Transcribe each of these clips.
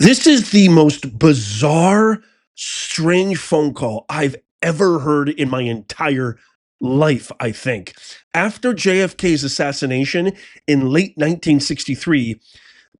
This is the most bizarre, strange phone call I've ever heard in my entire life, I think. After JFK's assassination in late 1963,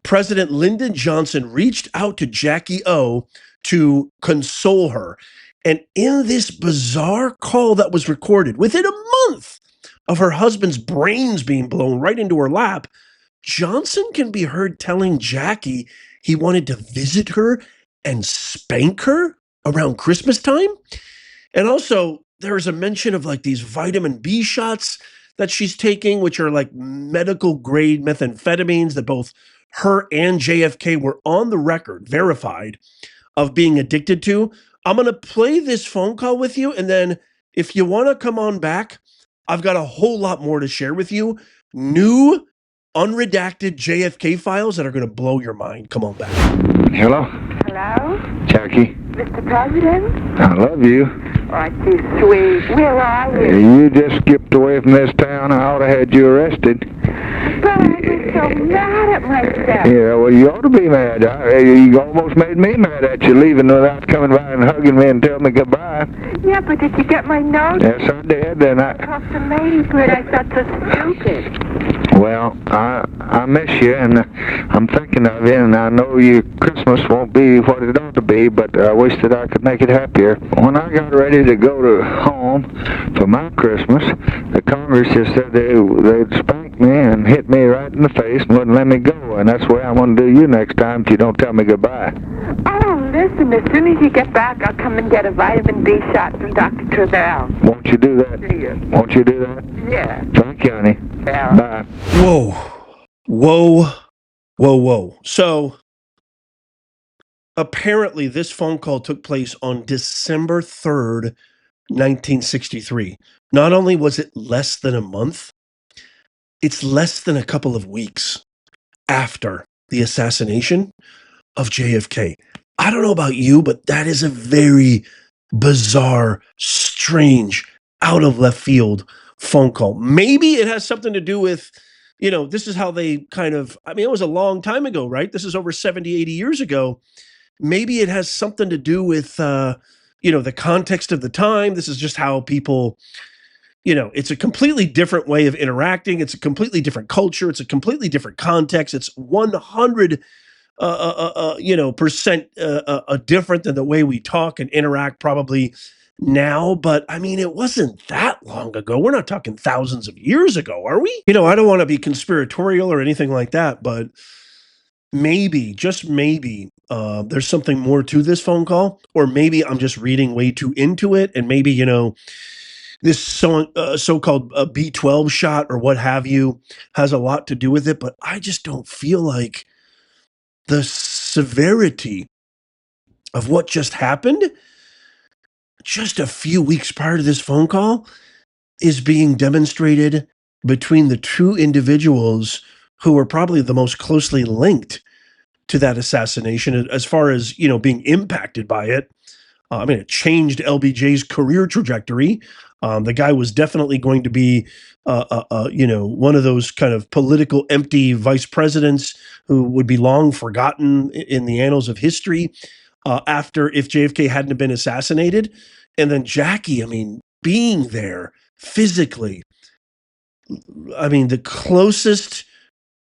President Lyndon Johnson reached out to Jackie O to console her. And in this bizarre call that was recorded within a month of her husband's brains being blown right into her lap, Johnson can be heard telling Jackie he wanted to visit her and spank her around Christmas time. And also, there's a mention of like these vitamin B shots that she's taking, which are like medical grade methamphetamines that both her and JFK were on the record, verified, of being addicted to. I'm going to play this phone call with you. And then if you want to come on back, I've got a whole lot more to share with you. New unredacted JFK files that are going to blow your mind. Come on back. Hello? Hello? Jackie? Mr. President? I love you. Aren't you sweet? Where are you? You just skipped away from this town. I ought to had you arrested. But I was so mad at myself. Yeah, well, you ought to be mad. You almost made me mad at you leaving without coming by and hugging me and telling me goodbye. Yeah, but did you get my note? Yes, I did, and Across the ladybird, I felt so stupid. well, I miss you, and I'm thinking of you, and I know your Christmas won't be what it ought to be, but I wish that I could make it happier. When I got ready to go to home for my Christmas, the Congress just said they'd spank me and hit me right in the face and wouldn't let me go, and that's the way I want to do you next time if you don't tell me goodbye. Oh, listen, as soon as you get back, I'll come and get a vitamin B shot from Dr. Travell. Won't you do that? Yeah. Won't you do that? Yeah. Thank you, honey. Yeah. Bye. Whoa. So apparently this phone call took place on December 3rd, 1963. Not only was it less than a month, it's less than a couple of weeks after the assassination of JFK. I don't know about you, but that is a very bizarre, strange, out of left field phone call. Maybe it has something to do with, this is how they kind of, it was a long time ago, right? This is over 70, 80 years ago. Maybe it has something to do with, the context of the time. This is just how people, it's a completely different way of interacting. It's a completely different culture. It's a completely different context. It's 100 percent different than the way we talk and interact probably now. But it wasn't that long ago. We're not talking thousands of years ago, are we? I don't want to be conspiratorial or anything like that, but maybe, just maybe, there's something more to this phone call, or maybe I'm just reading way too into it, and maybe, this so-called B12 shot or what have you has a lot to do with it, but I just don't feel like the severity of what just happened just a few weeks prior to this phone call is being demonstrated between the two individuals who were probably the most closely linked to that assassination as far as, being impacted by it. It changed LBJ's career trajectory. The guy was definitely going to be, one of those kind of political empty vice presidents who would be long forgotten in the annals of history if JFK hadn't been assassinated. And then Jackie, being there physically, the closest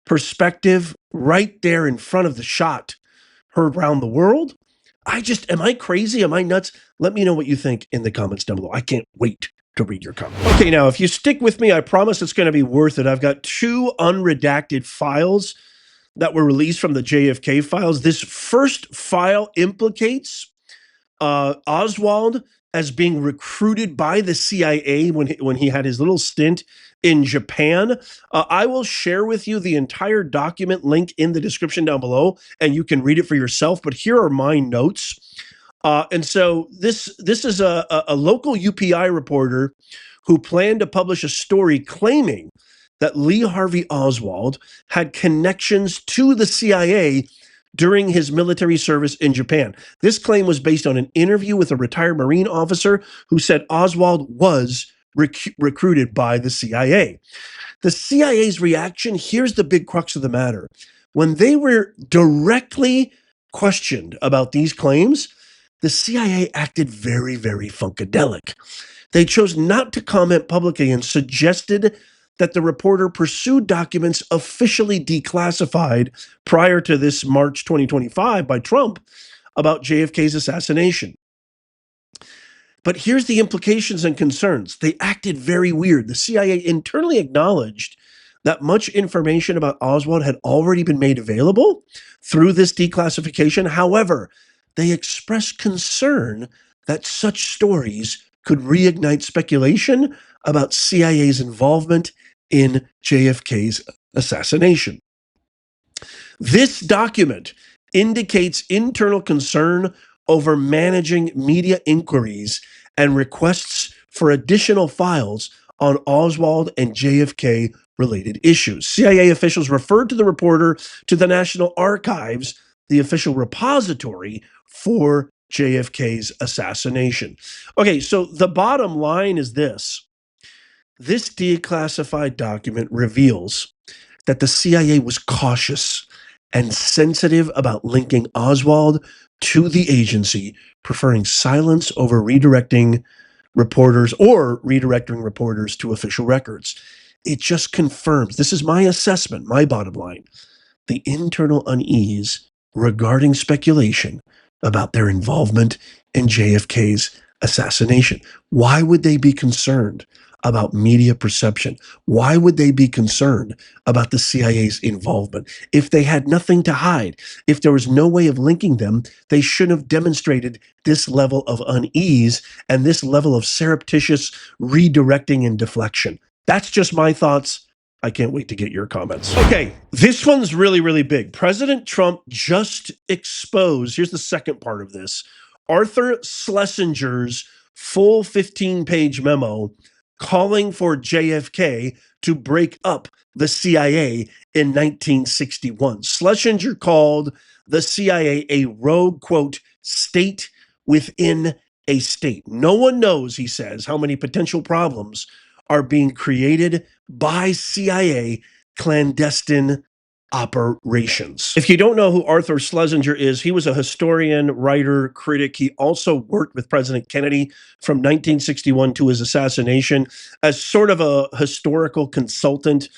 perspective right there in front of the shot heard around the world. Am I crazy? Am I nuts? Let me know what you think in the comments down below. I can't wait to read your comments. Okay, now, if you stick with me, I promise it's going to be worth it. I've got 2 unredacted files that were released from the JFK files. This first file implicates Oswald as being recruited by the CIA when he had his little stint in Japan. I will share with you the entire document link in the description down below, and you can read it for yourself. But here are my notes. And so this is a local UPI reporter who planned to publish a story claiming that Lee Harvey Oswald had connections to the CIA during his military service in Japan. This claim was based on an interview with a retired Marine officer who said Oswald was recruited by the CIA. The CIA's reaction, here's the big crux of the matter. When they were directly questioned about these claims, the CIA acted very, very funkadelic. They chose not to comment publicly and suggested that the reporter pursued documents officially declassified prior to this March 2025 by Trump about JFK's assassination. But here's the implications and concerns. They acted very weird. The CIA internally acknowledged that much information about Oswald had already been made available through this declassification. However, they expressed concern that such stories could reignite speculation about CIA's involvement in JFK's assassination. This document indicates internal concern over managing media inquiries and requests for additional files on Oswald and JFK related issues. CIA officials referred to the reporter to the National Archives, the official repository for JFK's assassination. Okay, so the bottom line is this. This declassified document reveals that the CIA was cautious and sensitive about linking Oswald to the agency, preferring silence over redirecting reporters to official records. It just confirms, this is my assessment, my bottom line, the internal unease regarding speculation about their involvement in JFK's assassination. Why would they be concerned about media perception? Why would they be concerned about the CIA's involvement? If they had nothing to hide, if there was no way of linking them, they shouldn't have demonstrated this level of unease and this level of surreptitious redirecting and deflection. That's just my thoughts. I can't wait to get your comments. Okay, this one's really, really big. President Trump just exposed, here's the second part of this, Arthur Schlesinger's full 15-page memo calling for JFK to break up the CIA in 1961. Schlesinger called the CIA a rogue, quote, state within a state. No one knows, he says, how many potential problems are being created by CIA clandestine operations. If you don't know who Arthur Schlesinger is, he was a historian, writer, critic. He also worked with President Kennedy from 1961 to his assassination as sort of a historical consultant.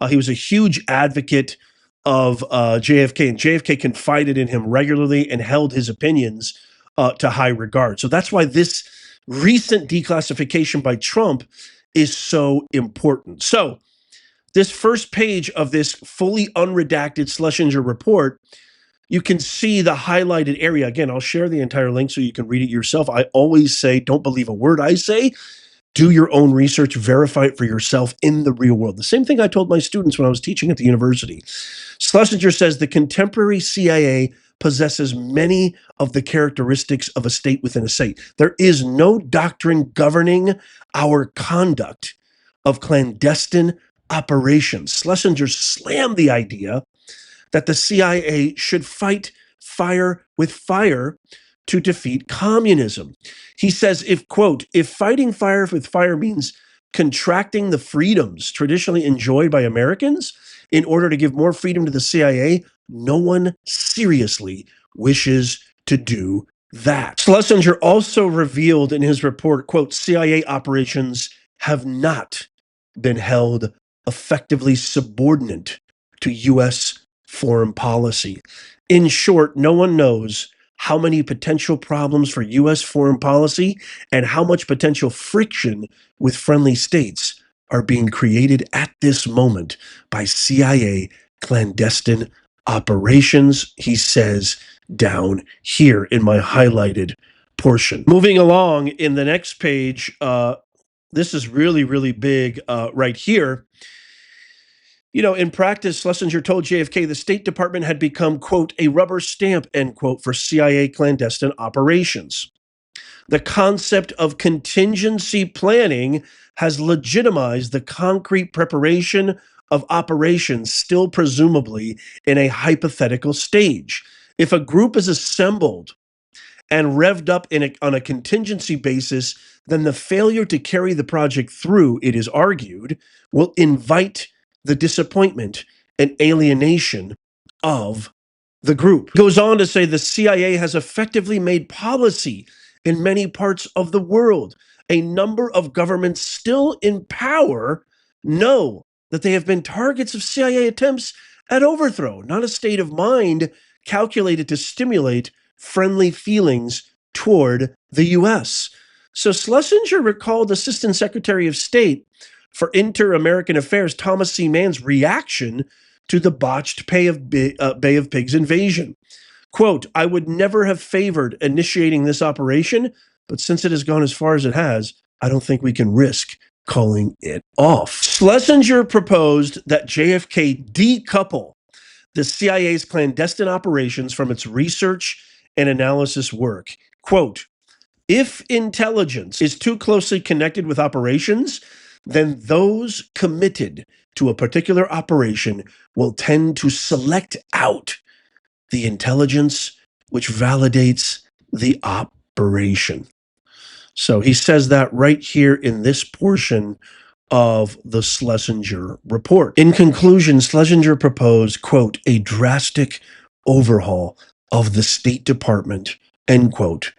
He was a huge advocate of JFK, and JFK confided in him regularly and held his opinions to high regard. So that's why this recent declassification by Trump is so important. So this first page of this fully unredacted Schlesinger report, you can see the highlighted area. Again, I'll share the entire link so you can read it yourself. I always say, don't believe a word I say. Do your own research, verify it for yourself in the real world. The same thing I told my students when I was teaching at the university. Schlesinger says the contemporary CIA possesses many of the characteristics of a state within a state. There is no doctrine governing our conduct of clandestine operations. Schlesinger slammed the idea that the CIA should fight fire with fire to defeat communism. He says, if, quote, if fighting fire with fire means contracting the freedoms traditionally enjoyed by Americans in order to give more freedom to the CIA, no one seriously wishes to do that. Schlesinger also revealed in his report, quote, CIA operations have not been held effectively subordinate to U.S. foreign policy. In short, no one knows how many potential problems for U.S. foreign policy and how much potential friction with friendly states are being created at this moment by CIA clandestine operations, he says down here in my highlighted portion. Moving along in the next page, this is really, really big right here. You know, in practice, Schlesinger told JFK the State Department had become, quote, a rubber stamp, end quote, for CIA clandestine operations. The concept of contingency planning has legitimized the concrete preparation of operations still presumably in a hypothetical stage. If a group is assembled and revved up on a contingency basis, then the failure to carry the project through, it is argued, will invite the disappointment and alienation of the group. Goes on to say the CIA has effectively made policy in many parts of the world. A number of governments still in power know that they have been targets of CIA attempts at overthrow, not a state of mind calculated to stimulate friendly feelings toward the U.S. So Schlesinger recalled Assistant Secretary of State for Inter-American Affairs Thomas C. Mann's reaction to the botched Bay of Pigs invasion. Quote, I would never have favored initiating this operation, but since it has gone as far as it has, I don't think we can risk calling it off. Schlesinger proposed that JFK decouple the CIA's clandestine operations from its research and analysis work. Quote, if intelligence is too closely connected with operations, then those committed to a particular operation will tend to select out the intelligence which validates the operation. So he says that right here in this portion of the Schlesinger report. In conclusion, Schlesinger proposed, quote, a drastic overhaul of the State Department, end quote,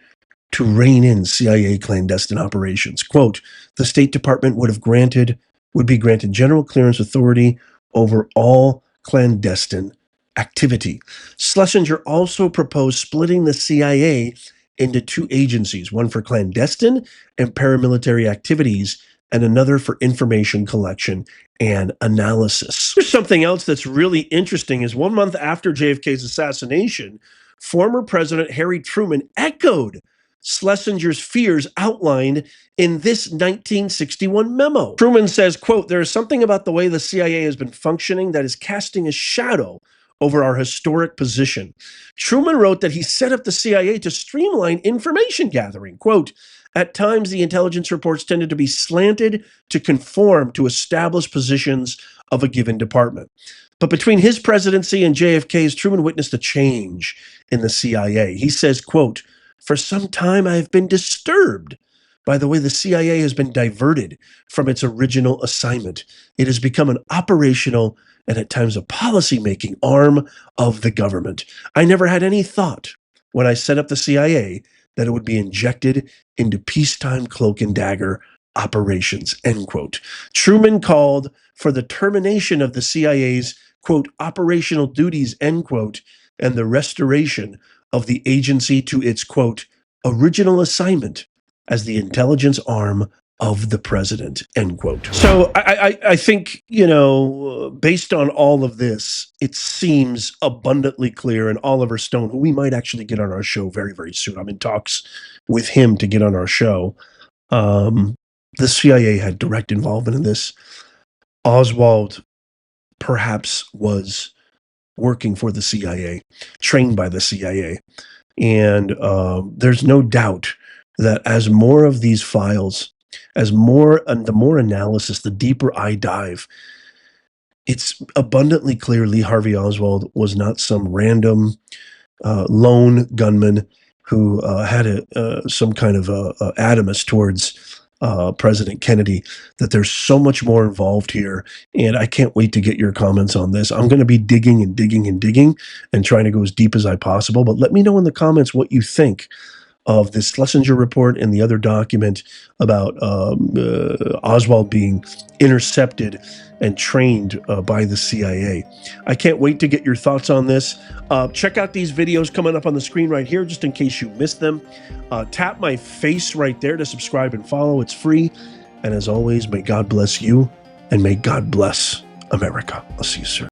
to rein in CIA clandestine operations. Quote, the State Department would be granted general clearance authority over all clandestine activity. Schlesinger also proposed splitting the CIA into two agencies, one for clandestine and paramilitary activities, and another for information collection and analysis. There's something else that's really interesting is 1 month after JFK's assassination, former President Harry Truman echoed Schlesinger's fears outlined in this 1961 memo. Truman says, quote, there is something about the way the CIA has been functioning that is casting a shadow over our historic position. Truman wrote that he set up the CIA to streamline information gathering. Quote, at times, the intelligence reports tended to be slanted to conform to established positions of a given department. But between his presidency and JFK's, Truman witnessed a change in the CIA. He says, quote, for some time, I have been disturbed by the way the CIA has been diverted from its original assignment. It has become an operational and at times a policy-making arm of the government. I never had any thought when I set up the CIA that it would be injected into peacetime cloak and dagger operations, end quote. Truman called for the termination of the CIA's, quote, operational duties, end quote, and the restoration of the agency to its, quote, original assignment as the intelligence arm of the president, end quote. So I think, based on all of this, it seems abundantly clear, and Oliver Stone, who we might actually get on our show very, very soon. I'm in talks with him to get on our show. The CIA had direct involvement in this. Oswald perhaps was working for the CIA, trained by the CIA. And there's no doubt that as more of these files, the more analysis, the deeper I dive, it's abundantly clear Lee Harvey Oswald was not some random lone gunman who had some kind of animus towards President Kennedy, that there's so much more involved here. And I can't wait to get your comments on this. I'm going to be digging and digging and digging and trying to go as deep as I possible. But let me know in the comments what you think of this Schlesinger report and the other document about Oswald being intercepted and trained by the CIA. I can't wait to get your thoughts on this. Check out these videos coming up on the screen right here, just in case you missed them. Tap my face right there to subscribe and follow. It's free. And as always, may God bless you and may God bless America. I'll see you soon.